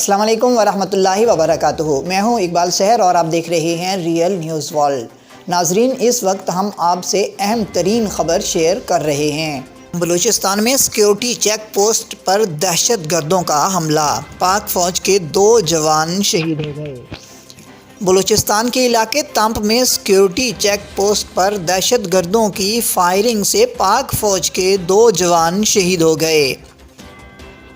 السلام علیکم ورحمۃ اللہ وبرکاتہ۔ میں ہوں اقبال سحر اور آپ دیکھ رہے ہیں ریئل نیوز ورلڈ۔ ناظرین، اس وقت ہم آپ سے اہم ترین خبر شیئر کر رہے ہیں۔ بلوچستان میں سیکیورٹی چیک پوسٹ پر دہشت گردوں کا حملہ، پاک فوج کے 2 جوان شہید ہو گئے۔ بلوچستان کے علاقے تامپ میں سیکیورٹی چیک پوسٹ پر دہشت گردوں کی فائرنگ سے پاک فوج کے 2 جوان شہید ہو گئے۔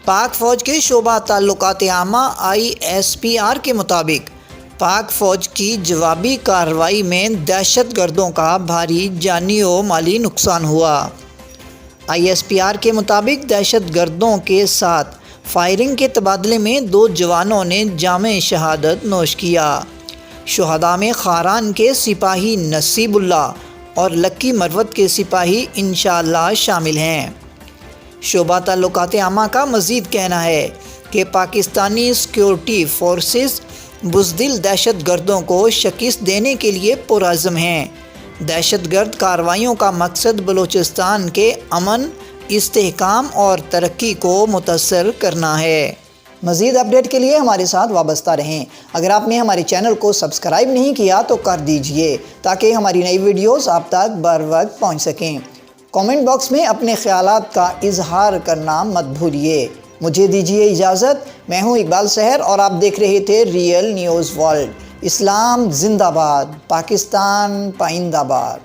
پاک فوج کے شعبہ تعلقات عامہ ISPR کے مطابق پاک فوج کی جوابی کارروائی میں دہشت گردوں کا بھاری جانی و مالی نقصان ہوا۔ ISPR کے مطابق دہشت گردوں کے ساتھ فائرنگ کے تبادلے میں 2 جوانوں نے جام شہادت نوش کیا۔ شہداء میں خاران کے سپاہی نصیب اللہ اور لکی مروت کے سپاہی انشاءاللہ شامل ہیں۔ شعبہ تعلقات عامہ کا مزید کہنا ہے کہ پاکستانی سیکیورٹی فورسز بزدل دہشت گردوں کو شکست دینے کے لیے پرعزم ہیں۔ دہشت گرد کارروائیوں کا مقصد بلوچستان کے امن، استحکام اور ترقی کو متاثر کرنا ہے۔ مزید اپڈیٹ کے لیے ہمارے ساتھ وابستہ رہیں۔ اگر آپ نے ہمارے چینل کو سبسکرائب نہیں کیا تو کر دیجئے تاکہ ہماری نئی ویڈیوز آپ تک بر وقت پہنچ سکیں۔ کامنٹ باکس میں اپنے خیالات کا اظہار کرنا مت بھولیے۔ مجھے دیجیے اجازت۔ میں ہوں اقبال سحر اور آپ دیکھ رہے تھے ریئل نیوز ورلڈ۔ اسلام زندہ باد، پاکستان پائندہ باد۔